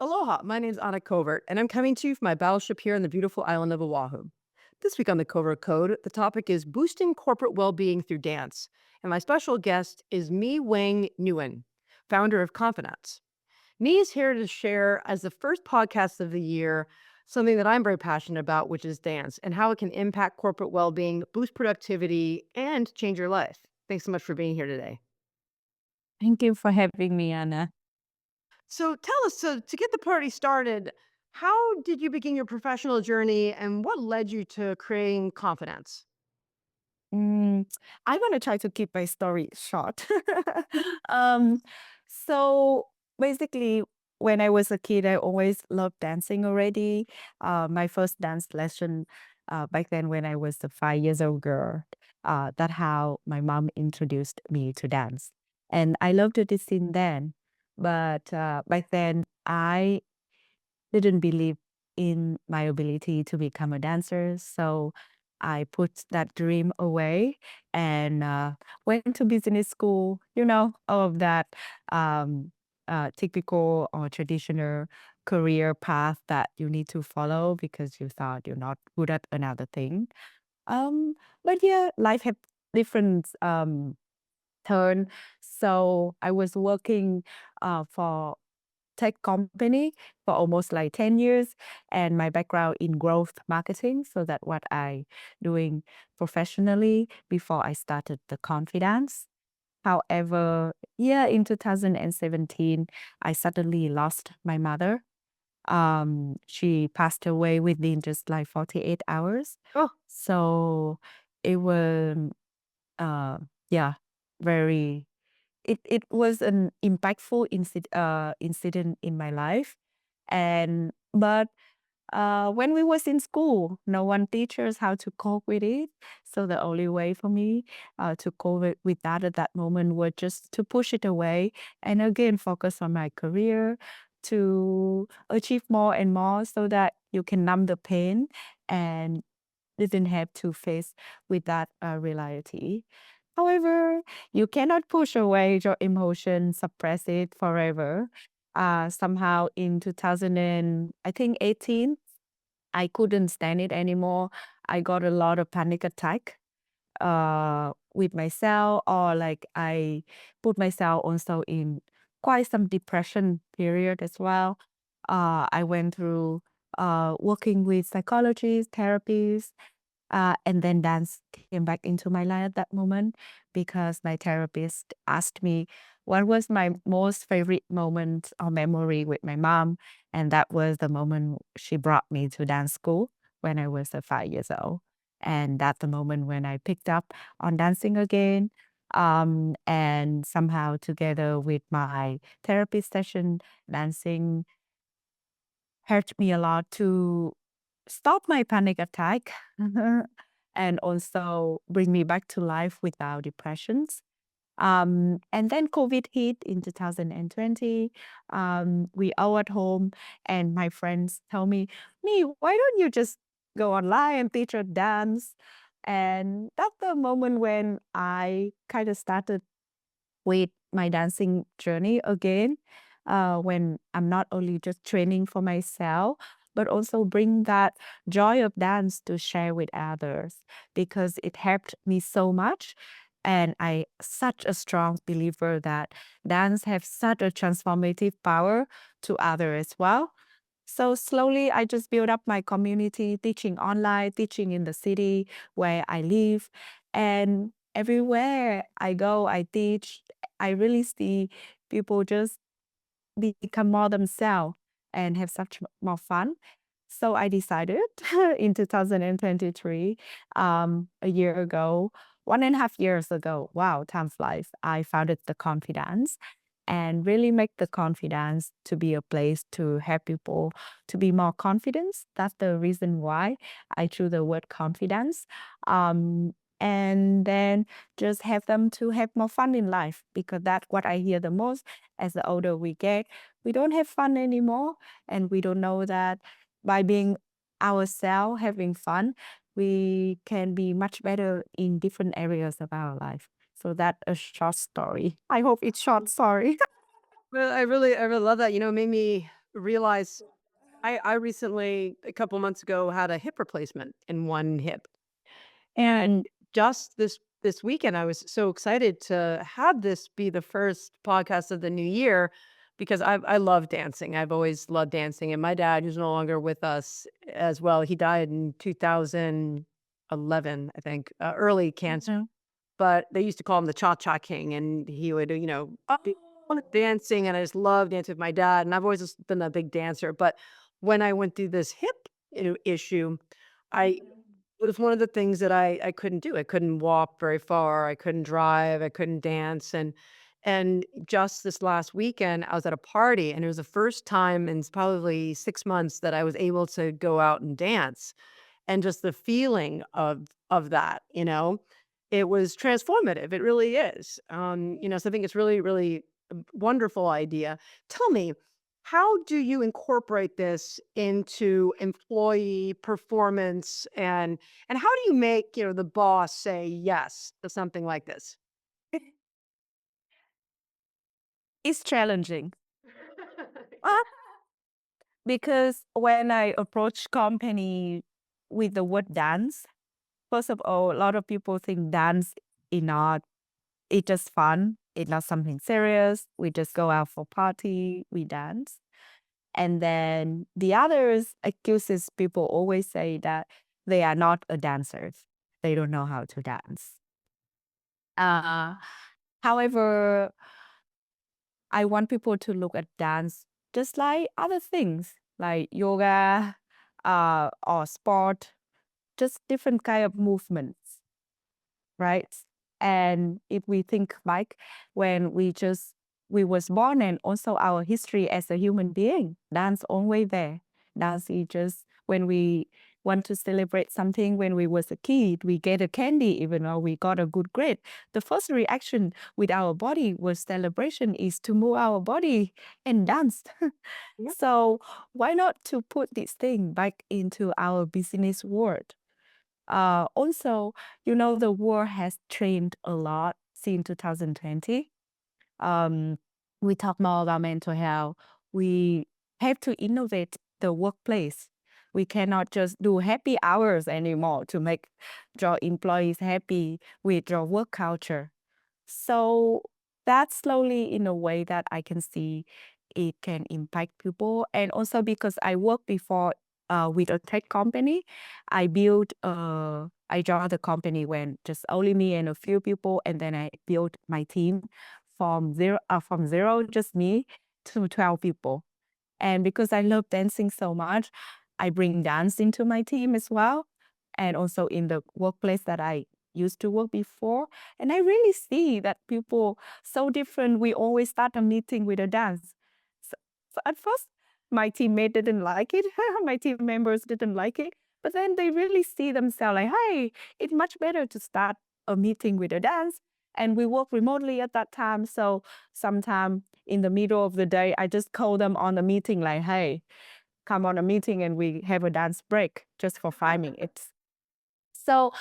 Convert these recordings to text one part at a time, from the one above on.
Aloha, my name's Anna Covert, and I'm coming to you from my battleship here on the beautiful island of Oahu. This week on the Covert Code, the topic is boosting corporate well-being through dance, and my special guest is My Hoang Nguyen, founder of Confidence. Mi is here to share, as the first podcast of the year, something that I'm very passionate about, which is dance, and how it can impact corporate well-being, boost productivity, and change your life. Thanks so much for being here today. Thank you for having me, Anna. So tell us, to get the party started, how did you begin your professional journey and what led you to creating Confidence? Mm, I'm gonna try to keep my story short. um, so basically, when I was a kid, I always loved dancing already. My first dance lesson back then, when I was a 5 years old girl, that's how my mom introduced me to dance, and I loved it since then. But back then, I didn't believe in my ability to become a dancer. So I put that dream away and went to business school, all of that typical or traditional career path that you need to follow because you thought you're not good at another thing. Um, but yeah, life had different turn. So I was working for tech company for almost like 10 years and my background in growth marketing. So that's what I doing professionally before I started the confidence. However, yeah, in 2017, I suddenly lost my mother. She passed away within just like 48 hours. Oh, So it was, uh, yeah, very it was an impactful incident in my life, and but, when we was in school, no one teach us how to cope with it, so the only way for me, to cope with that at that moment was just to push it away and again focus on my career, to achieve more and more so that you can numb the pain and didn't have to face with that, reality. However, you cannot push away your emotion, suppress it forever. Somehow in 2000 and I think 18, I couldn't stand it anymore. I got a lot of panic attack with myself, or like I put myself also in quite some depression period as well. I went through working with psychologists, therapists, and then dance came back into my life at that moment because my therapist asked me what was my most favorite moment or memory with my mom. And that was the moment she brought me to dance school when I was 5 years old. And that's the moment when I picked up on dancing again. And somehow together with my therapy session, dancing helped me a lot to stop my panic attack and also bring me back to life without depressions. And then COVID hit in 2020. We all at home, and my friends tell me, "Me, why don't you just go online and teach her dance?" And that's the moment when I kind of started with my dancing journey again, when I'm not only just training for myself, but also bring that joy of dance to share with others because it helped me so much. And I such a strong believer that dance have such a transformative power to others as well. So slowly I just built up my community, teaching online, teaching in the city where I live. And everywhere I go, I teach. I really see people just become more themselves and have such more fun. So I decided in 2023, a year ago, 1.5 years ago, wow, time flies, I founded the Confidence and really make the Confidence to be a place to help people to be more confident. That's the reason why I chose the word confidence. And then just have them to have more fun in life because that's what I hear the most. As the older we get, we don't have fun anymore, and we don't know that by being ourselves, having fun, we can be much better in different areas of our life. So that a short story. I hope it's short. Sorry. well, I really love that. You know, it made me realize I recently, a couple months ago, had a hip replacement in one hip. And just this weekend, I was so excited to have this be the first podcast of the new year because I love dancing. I've always loved dancing, and my dad, who's no longer with us as well, he died in 2011, I think, early cancer. Mhm. But they used to call him the Cha-Cha King, and he would, be dancing, and I just loved dancing with my dad, and I've always just been a big dancer. But when I went through this hip issue, I it was one of the things that I couldn't do. I couldn't walk very far, I couldn't drive, I couldn't dance, and just this last weekend, I was at a party, and it was the first time in probably 6 months that I was able to go out and dance, and just the feeling of that, it was transformative, it really is. So I think it's really, really a wonderful idea. Tell me, how do you incorporate this into employee performance, and how do you make, the boss say yes to something like this? It's challenging. Uh, because when I approach company with the word dance, first of all, a lot of people think dance is not, it's just fun. It's not something serious. We just go out for party, we dance. And then the others accuses people always say that they are not a dancers. They don't know how to dance. Uh, However, I want people to look at dance just like other things, like yoga, or sport, just different kind of movements, right? And if we think back when we was born and also our history as a human being, dance always there. Dance is just when we want to celebrate something when we was a kid, we get a candy even though we got a good grade. The first reaction with our body was celebration is to move our body and dance. Yep. So why not to put this thing back into our business world? Also, the world has changed a lot since 2020. Um, we talk more about mental health. We have to innovate the workplace. We cannot just do happy hours anymore to make your employees happy with your work culture. So that's slowly in a way that I can see it can impact people. And also because I worked before with a tech company, I joined the company when just only me and a few people, and then I built my team from zero, just me, to 12 people. And because I love dancing so much, I bring dance into my team as well. And also in the workplace that I used to work before. And I really see that people so different. We always start a meeting with a dance. So at first, my teammate didn't like it. My team members didn't like it. But then they really see themselves like, hey, it's much better to start a meeting with a dance. And we work remotely at that time. So sometime in the middle of the day, I just call them on the meeting like, hey, come on a meeting and we have a dance break just for 5 minutes. So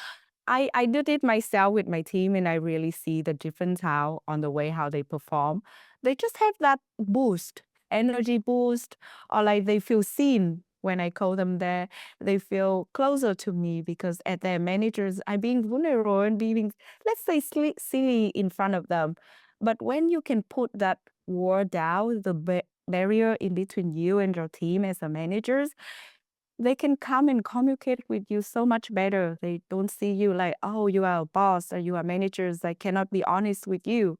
I did it myself with my team, and I really see the difference how on the way how they perform. They just have that boost, energy boost, or like they feel seen when I call them there. They feel closer to me because as their managers, I'm being vulnerable and being, let's say, silly in front of them. But when you can put that wall down, the barrier in between you and your team as a managers, they can come and communicate with you so much better. They don't see you like, oh, you are a boss or you are managers. I cannot be honest with you.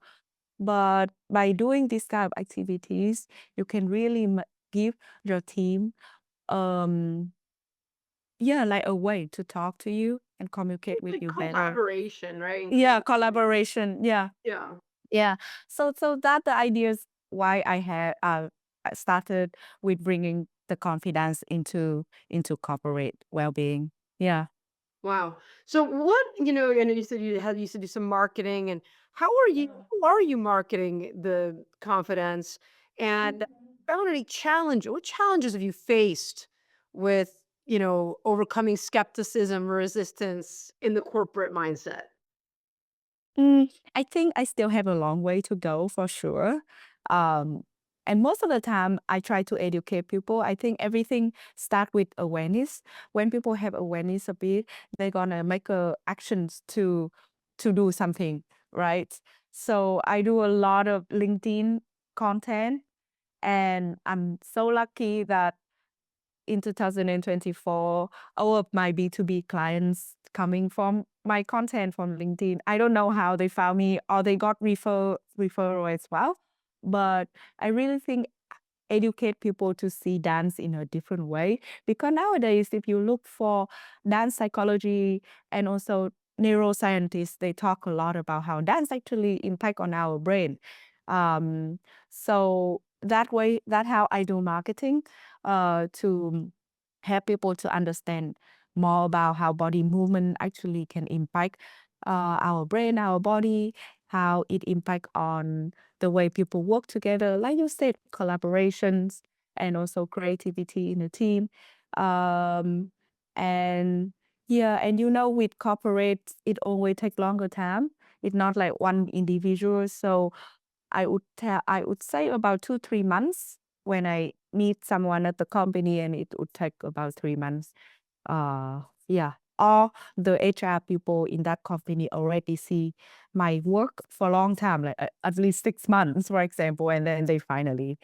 But by doing these kind of activities, you can really give your team, um, yeah, like a way to talk to you and communicate It's with like you better. collaboration, right? Yeah, collaboration. Yeah. Yeah. Yeah. So that the ideas why I started with bringing the confidence into corporate well-being. Yeah. Wow. So what, and you said you had used to do some marketing, and how are you marketing the confidence, and found any what challenges have you faced with, overcoming skepticism, resistance in the corporate mindset? I think I still have a long way to go for sure. Um, And most of the time, I try to educate people. I think everything starts with awareness. When people have awareness of it, they're gonna make actions to do something, right? So I do a lot of LinkedIn content, and I'm so lucky that in 2024, all of my B2B clients coming from my content from LinkedIn. I don't know how they found me or they got referral as well, but I really think educate people to see dance in a different way. Because nowadays, if you look for dance psychology and also neuroscientists, they talk a lot about how dance actually impact on our brain. Um, so that way, that's how I do marketing, to help people to understand more about how body movement actually can impact our brain, our body, how it impact on the way people work together, like you said, collaborations and also creativity in a team. Um, and yeah, and with corporates, it always take longer time. It's not like one individual. So I would say about 2-3 months when I meet someone at the company, and it would take about 3 months. Yeah. Or the HR people in that company already see my work for a long time, like at least 6 months, for example, and then they finally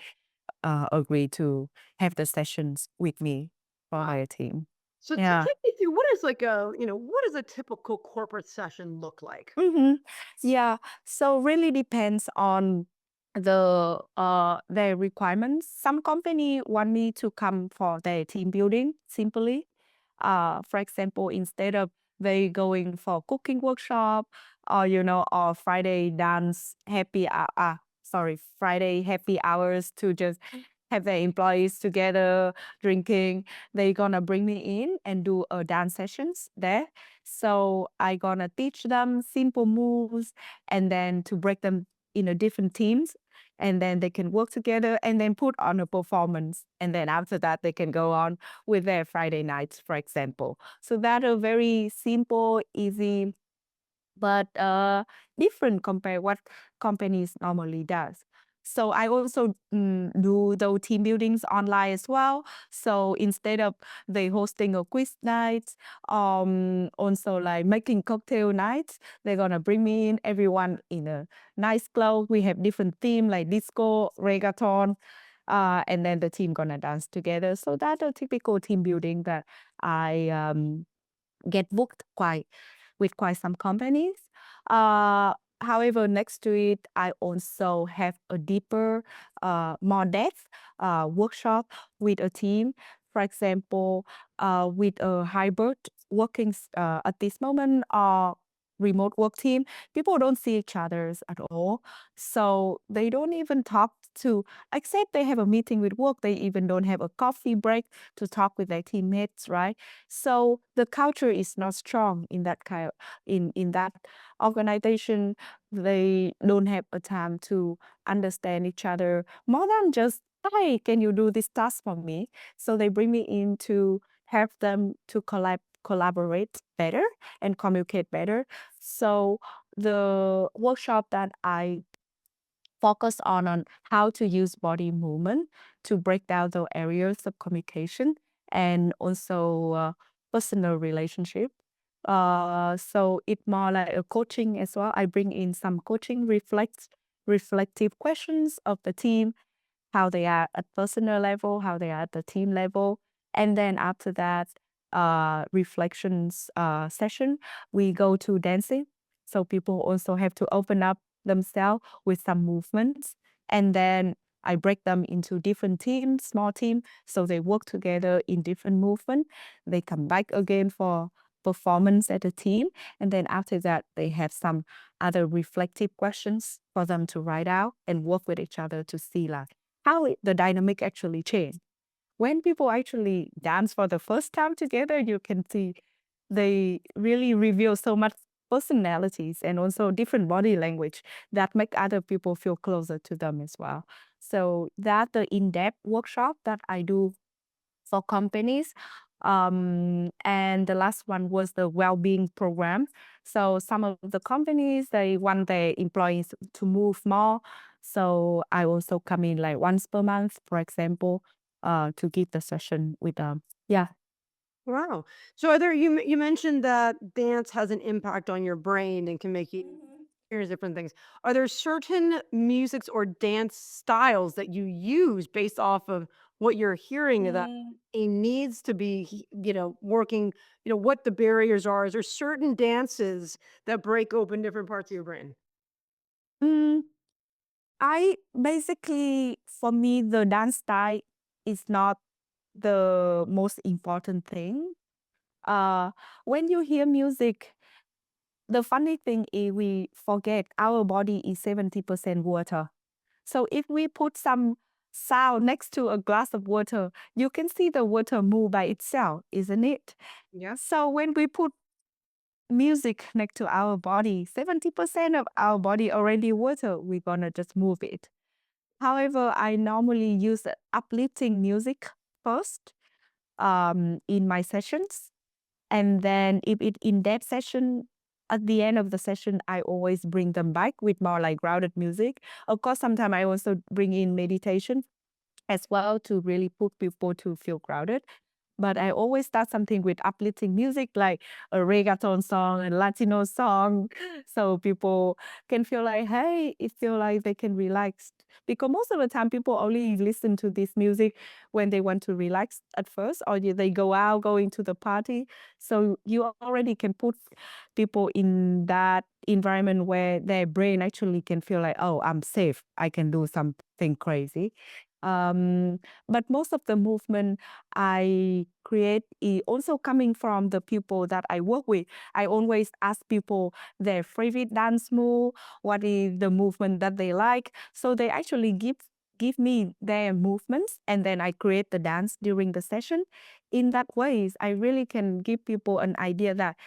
agree to have the sessions with me for Wow. my team. So Yeah. take me through what does a typical corporate session look like? Mm-hmm. Yeah. So really depends on their requirements. Some company want me to come for their team building simply. For example, instead of they going for cooking workshop or or Friday happy hours to just have their employees together drinking, they gonna bring me in and do a dance sessions there. So I gonna teach them simple moves and then to break them in a different teams, and then they can work together and then put on a performance. And then after that, they can go on with their Friday nights, for example. So that a very simple, easy, but different compared what companies normally does. So I also do those team buildings online as well. So instead of they hosting a quiz night, also like making cocktail nights, they're gonna bring me in everyone in a nice clothes. We have different theme like disco, reggaeton, and then the team gonna dance together. So that's a typical team building that I get booked quite some companies. Uh, However, next to it, I also have a deeper, more depth workshop with a team. For example, with a hybrid working at this moment, remote work team, people don't see each other at all. So they don't even talk to, except they have a meeting with work, they even don't have a coffee break to talk with their teammates, right? So the culture is not strong in that in that organization. They don't have a time to understand each other more than just, hi, can you do this task for me? So they bring me in to help them to collaborate better and communicate better. So the workshop that I focus on how to use body movement to break down the areas of communication and also personal relationship. So it's more like a coaching as well. I bring in some coaching reflective questions of the team, how they are at personal level, how they are at the team level. And then after that, reflections session, we go to dancing. So people also have to open up themselves with some movements. And then I break them into different teams, small teams, so they work together in different movement. They come back again for performance at a team. And then after that, they have some other reflective questions for them to write out and work with each other to see like how the dynamic actually changed. When people actually dance for the first time together, you can see they really reveal so much personalities and also different body language that make other people feel closer to them as well. So that the in-depth workshop that I do for companies. And the last one was the well-being program. So some of the companies, they want their employees to move more. So I also come in like once per month, for example, to give the session with them. Yeah. Wow. So are there you mentioned that dance has an impact on your brain and can make you experience different things. Are there certain musics or dance styles that you use based off of what you're hearing that Mm, it needs to be, working, what the barriers are? Is there certain dances that break open different parts of your brain? mm, I basically, for me, the dance style is not the most important thing. Uh, when you hear music, the funny thing is we forget our body is 70% water. So if we put some sound next to a glass of water, you can see the water move by itself, isn't it? Yeah. So when we put music next to our body, 70% of our body already water, we're gonna just move it. However, I normally use uplifting music first in my sessions. And then if it in that session, at the end of the session, I always bring them back with more like grounded music. Of course, sometimes I also bring in meditation as well to really put people to feel grounded. But I always start something with uplifting music, like a reggaeton song, a Latino song, so people can feel like, hey, it feel like they can relax. Because most of the time, people only listen to this music when they want to relax at first, or they go out, going to the party. So you already can put people in that environment where their brain actually can feel like, oh, I'm safe. I can do something crazy. Um, but most of the movement I create is also coming from the people that I work with. I always ask people their favorite dance move, what is the movement that they like. So they actually give me their movements and then I create the dance during the session. In that ways, I really can give people an idea that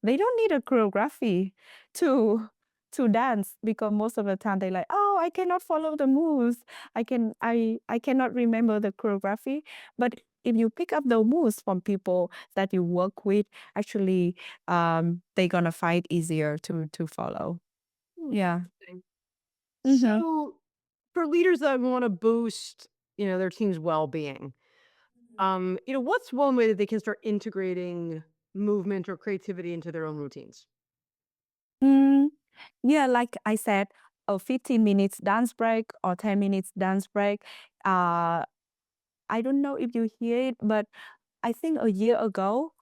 they don't need a choreography to to dance because most of the time they're like, oh, I cannot follow the moves. I cannot remember the choreography. But if you pick up the moves from people that you work with, actually they're gonna find easier to follow. Yeah. Interesting. Mm-hmm. So for leaders that want to boost, their team's well-being, what's one way that they can start integrating movement or creativity into their own routines? Mm, yeah, like I said, a 15 minutes dance break or 10 minutes dance break. Uh, I don't know if you hear it, but I think a year ago,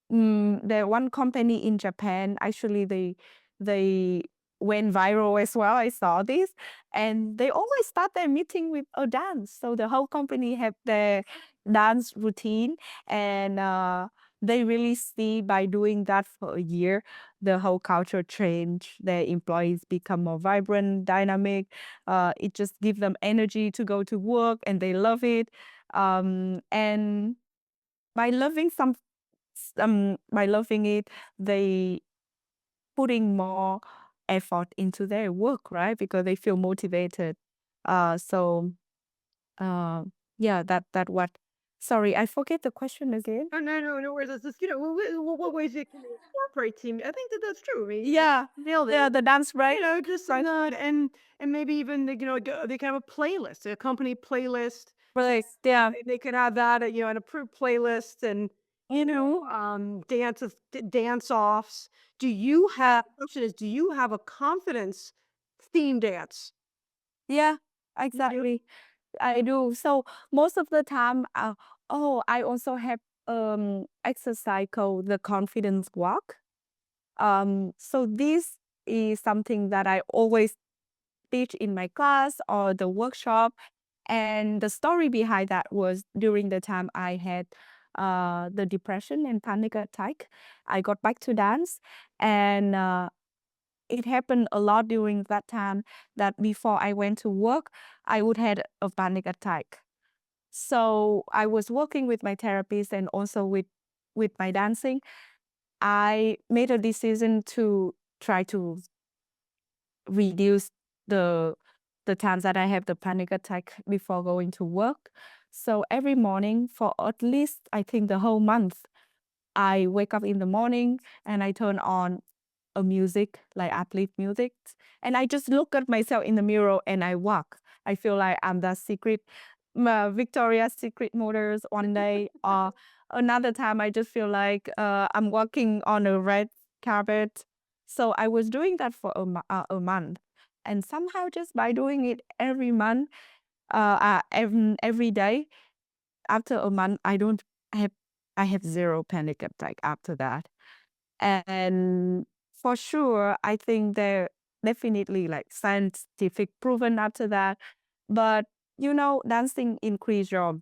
there one company in Japan, actually they went viral as well. I saw this, and they always start their meeting with a dance. So the whole company have their dance routine, and they really see by doing that for a year, the whole culture change. Their employees become more vibrant, dynamic. It just gives them energy to go to work, and they love it. And by loving by loving it, they putting more effort into their work, right? Because they feel motivated. So uh, yeah, that what. Sorry, I forget the question again. Oh, no, no, no worries. It's just, what ways it can incorporate team. I think that that's true. I mean, Yeah, nailed it. yeah, the dance break. Just Right. that, and maybe even they can have a playlist, a company playlist. Break. Yeah. And they could have that, an approved playlist, and dance offs. Question is, do you have a confidence theme dance? Yeah, You do? exactly. I do. So most of the time, I also have exercise called the confidence walk. So this is something that I always teach in my class or the workshop. And the story behind that was during the time I had the depression and panic attack. I got back to dance, and it happened a lot during that time that before I went to work, I would had a panic attack. So I was working with my therapist and also with my dancing. I made a decision to try to reduce the the times that I have the panic attack before going to work. So every morning for at least I think the whole month, I wake up in the morning and I turn on a music, like uplift music. And I just look at myself in the mirror and I walk. I feel like I'm the secret, Victoria's Secret models one day. Or another time, I just feel like I'm walking on a red carpet. So I was doing that for a month. And somehow, just by doing it every month, every day, after a month, have, I have zero panic attack after that. And for sure, I think they're definitely like scientific proven after that. But dancing increase your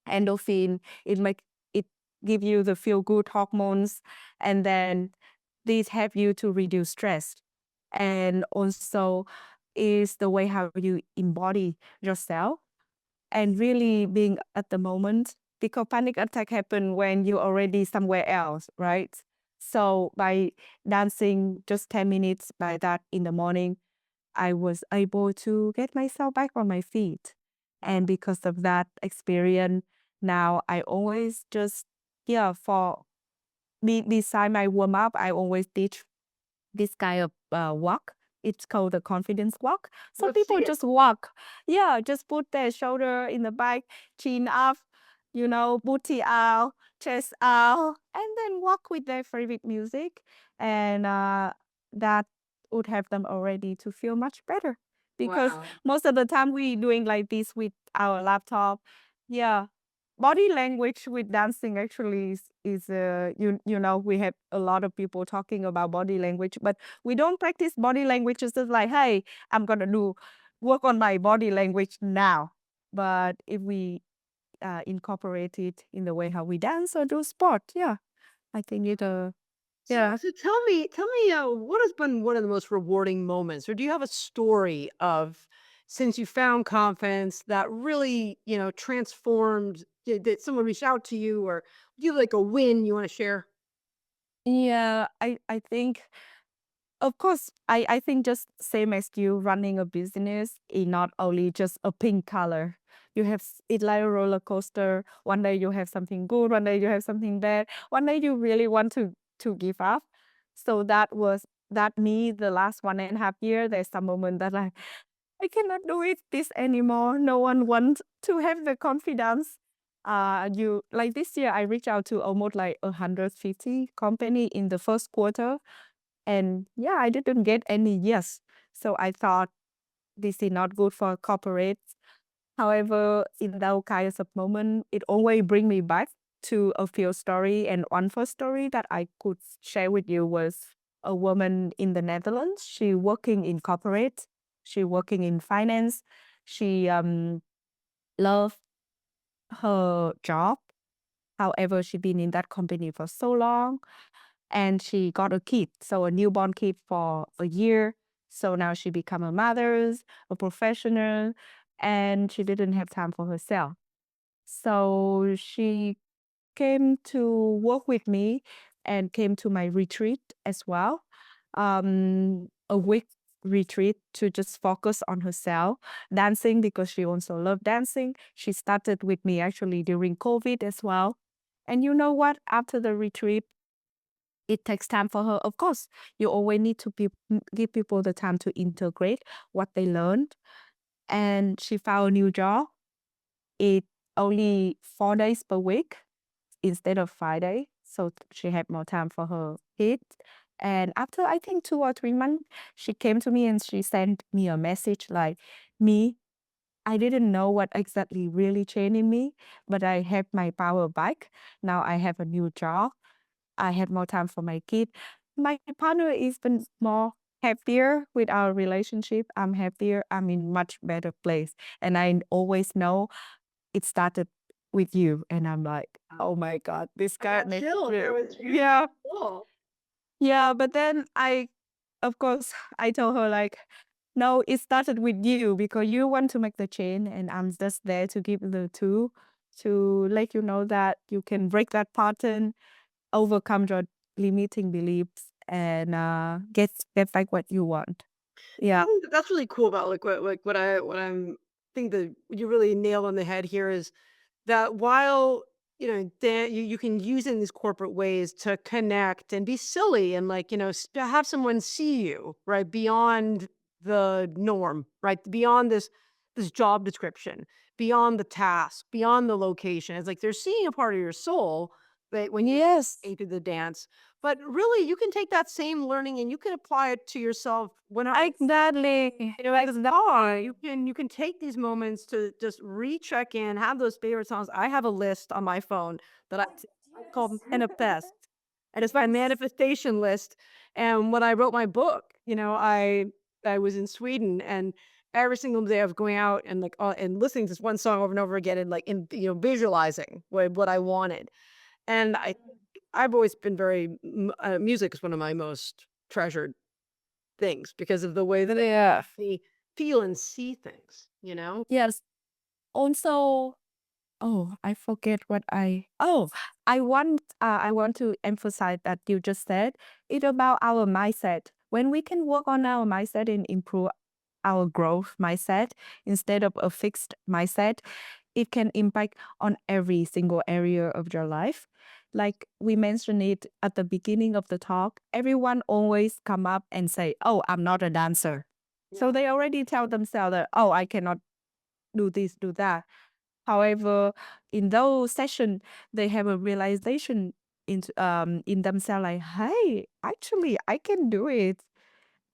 endorphin. It give you the feel good hormones, and then these help you to reduce stress. And also is the way how you embody yourself and really being at the moment, because panic attack happen when you're already somewhere else, right? So by dancing just 10 minutes by that in the morning, I was able to get myself back on my feet. And because of that experience, now I always just, yeah, for beside my warm up, I always teach this kind of walk. It's called the confidence walk. So Let's people see it. just walk. Yeah, just put their shoulder in the back, chin up, booty out, chest out, and then walk with their favorite music. And that would have them already to feel much better. Because Wow. most of the time we doing like this with our laptop. Yeah, body language with dancing actually is we have a lot of people talking about body language, but we don't practice body language just like, hey, I'm gonna do work on my body language now. But if we incorporate it in the way how we dance or do sport, yeah, I think So, yeah. so tell me, what has been one of the most rewarding moments, or do you have a story of since you found confidence that really, transformed? Did someone reach out to you, or do you have like a win you want to share? Yeah, I think, of course, I think just same as you running a business is not only just a pink color. You have it's like a roller coaster. One day you have something good, one day you have something bad. One day you really want to give up. So that me the last 1.5 years. There's some moment that like I cannot do it this anymore. No one wants to have the confidence. You like this year I reached out to almost like 150 company in the first quarter, and yeah, I didn't get any yes. So I thought this is not good for corporates. However, in those kinds of moment, it always bring me back to a few story. And one first story that I could share with you was a woman in the Netherlands. She working in corporate. She working in finance. She loved her job. However, she been in that company for so long, and she got a kid, so a newborn kid for a year. So now she become a mother, a professional, and she didn't have time for herself. So she came to work with me and came to my retreat as well. A week retreat to just focus on herself, dancing because she also loved dancing. She started with me actually during COVID as well. And you know what? After the retreat, it takes time for her. Of course, you always need to give people the time to integrate what they learned. And she found a new job. It only 4 days per week instead of 5 days. So she had more time for her kids. And after I think 2 or 3 months, she came to me and she sent me a message like, me, I didn't know what exactly really changed in me, but I have my power back. Now I have a new job. I had more time for my kid. My partner is been more happier with our relationship. I'm happier. I'm in much better place. And I always know it started with you. And I'm like, oh my God, this I guy got makes chills. That was really yeah. cool. Yeah. But then of course, I told her like, no, it started with you because you want to make the change, and I'm just there to give the tool to let you know that you can break that pattern, overcome your limiting beliefs, and get back what you want. I Yeah. think that's really cool about what I'm think that you really nailed on the head here is that while you can use it in these corporate ways to connect and be silly and like, to have someone see you, right? Beyond the norm, right? Beyond this job description, beyond the task, beyond the location. It's like they're seeing a part of your soul that when you Yes, into the dance. But really you can take that same learning and you can apply it to yourself whenever exactly. as dog, you can take these moments to just recheck in, have those favorite songs. I have a list on my phone that I call Manifest, and it's my manifestation list. And when I wrote my book, I was in Sweden, and every single day I was going out and like and listening to this one song over and over again, and like visualizing what I wanted. And I've always been music is one of my most treasured things because of the way that it Yeah. makes me feel and see things, you know? Yes. Also, oh, I forget what I want to emphasize that you just said. It's about our mindset. When we can work on our mindset and improve our growth mindset instead of a fixed mindset, it can impact on every single area of your life. Like we mentioned it at the beginning of the talk, everyone always come up and say, "Oh, I'm not a dancer." So Yeah. they already tell themselves that, "Oh, I cannot do this, do that." However, in those sessions, they have a realization in themselves like, hey, actually, I can do it.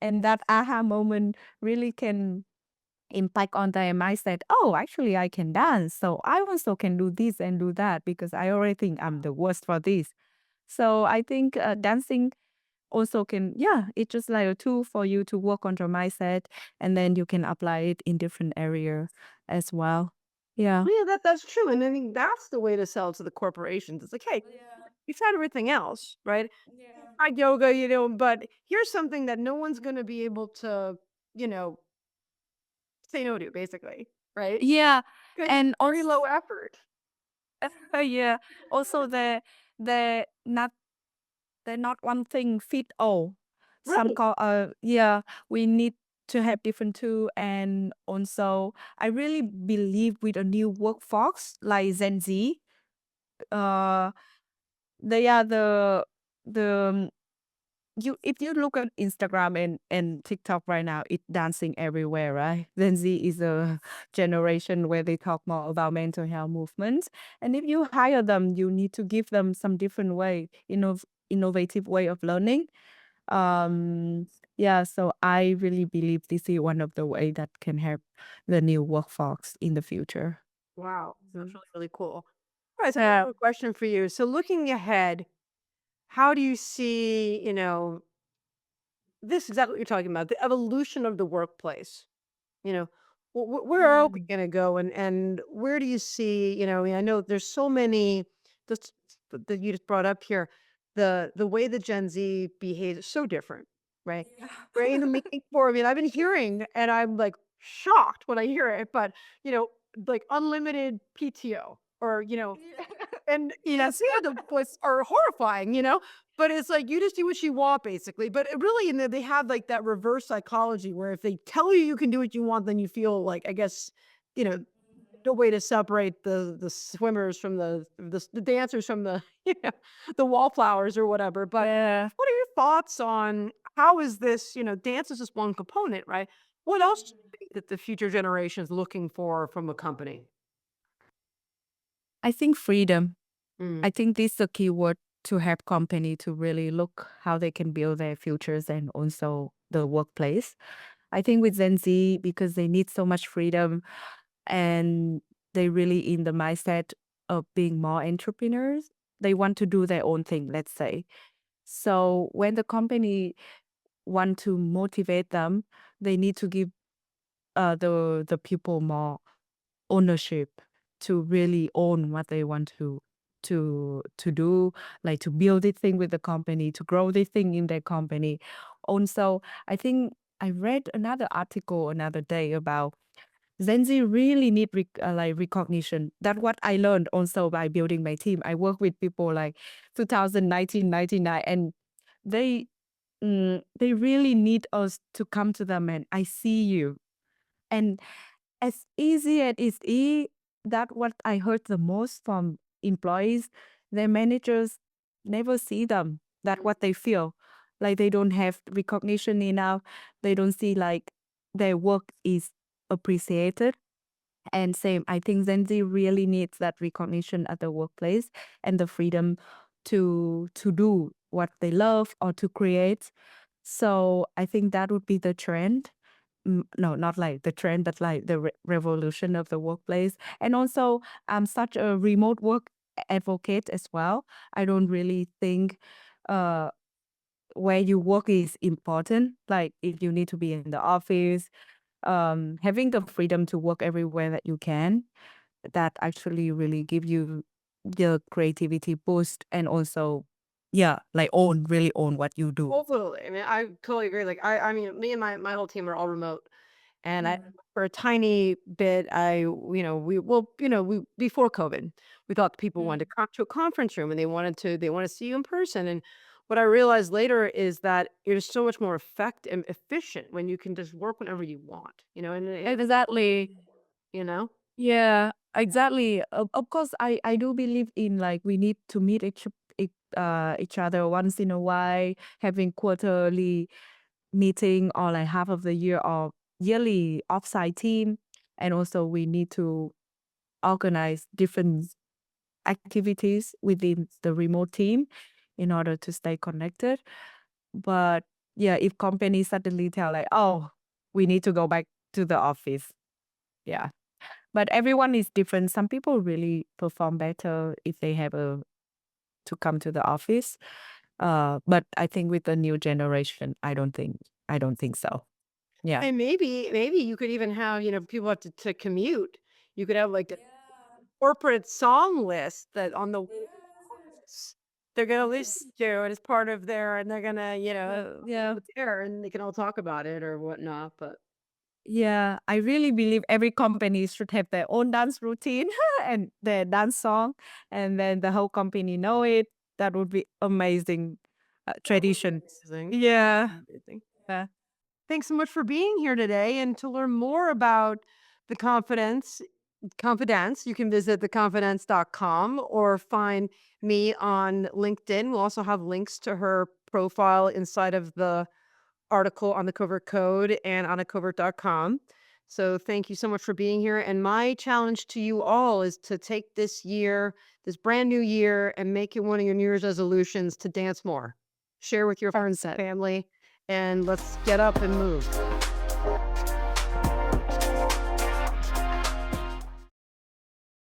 And that aha moment really can impact on their mindset. Oh, actually, I can dance. So I also can do this and do that because I already think I'm the worst for this. So I think dancing also can, yeah, it's just like a tool for you to work on your mindset and then you can apply it in different area as well. Yeah. Yeah, that's true. And I think that's the way to sell to the corporations. It's like, hey, you tried everything else, right? Tried yoga, but here's something that no one's gonna be able to, you know, say no to, basically. Right? Yeah, Because and very also low effort. yeah, also the not they're not one thing fit all. Some Right. call yeah, we need to have different tool and also I really believe with a new workforce like Gen Z, uh they are the you if you look at Instagram and TikTok right now, it's dancing everywhere, right? Gen Z is a generation where they talk more about mental health movements. And if you hire them, you need to give them some different way, innovative way of learning. Um, yeah, so I really believe this is one of the way that can help the new workforce in the future. Wow. That's really, really cool. All right. So I have a question for you. So looking ahead, how do you see, this is exactly what you're talking about, the evolution of the workplace? You know, where are we Mm. gonna go, and where do you see, I mean, I know there's so many just that you just brought up here. The way that Gen Z behaves is so different, right? Right in the making for, I mean, I've been hearing, and I'm like shocked when I hear it, but you know, like unlimited PTO, or and some of the was are horrifying, but it's like you just do what you want basically. But it really, they have like that reverse psychology where if they tell you you can do what you want, then you feel like, I guess, you know, no way to separate the swimmers from the dancers from the the wallflowers or whatever. But Yeah. what are your thoughts on how is this? Dance is just one component, right? What else do you think that the future generation is looking for from a company? I think freedom. Mm. I think this is a key word to help company to really look how they can build their futures and also the workplace. I think with Gen Z, because they need so much freedom and they really in the mindset of being more entrepreneurs, they want to do their own thing, let's say. So when the company want to motivate them, they need to give the people more ownership to really own what they want to do, like to build this thing with the company, to grow this thing in their company. Also, I think I read another article another day about Gen Z really need like recognition. That's what I learned also by building my team. I work with people like 2019, 99, and they they really need us to come to them and I see you. And as easy as it is, that what I heard the most from employees, their managers never see them. That what they feel. Like they don't have recognition enough. They don't see like their work is appreciated. And same, I think Gen Z really needs that recognition at the workplace and the freedom to do what they love or to create. So I think that would be the trend. No, not like the trend, but like the revolution of the workplace. And also, I'm such a remote work advocate as well. I don't really think uh, where you work is important. Like if you need to be in the office, having the freedom to work everywhere that you can, that actually really give you the creativity boost and also, yeah, like really own what you do. Totally. I mean, I totally agree. Like, I mean, me and my whole team are all remote, and I for a tiny bit, we before COVID, we thought people wanted to come to a conference room and they want to see you in person. And what I realized later is that it is so much more effective and efficient when you can just work whenever you want. Exactly. You know. Yeah, exactly. Of course, I do believe in like we need to meet each other once in a while, having quarterly meeting or like half of the year or yearly offsite team, and also we need to organize different activities within the remote team in order to stay connected. But yeah, if companies suddenly tell like, oh, we need to go back to the office, yeah. But everyone is different. Some people really perform better if they have to come to the office. But I think with the new generation, I don't think so. Yeah. And maybe you could even have, people have to commute. You could have like a corporate song list that on the they're gonna listen to it as part of their and they're gonna, Yeah. it's there and they can all talk about it or whatnot. But Yeah. I really believe every company should have their own dance routine and their dance song, and then the whole company know it. That would be amazing that would be tradition. amazing. Yeah. Amazing. Yeah. Thanks so much for being here today. And to learn more about the confidence, you can visit theconfidence.com or find me on LinkedIn. We'll also have links to her profile inside of the article on the Covert Code and on a covert.com. So thank you so much for being here. And my challenge to you all is to take this year, this brand new year, and make it one of your New Year's resolutions to dance more. Share with your friends and family, and let's get up and move.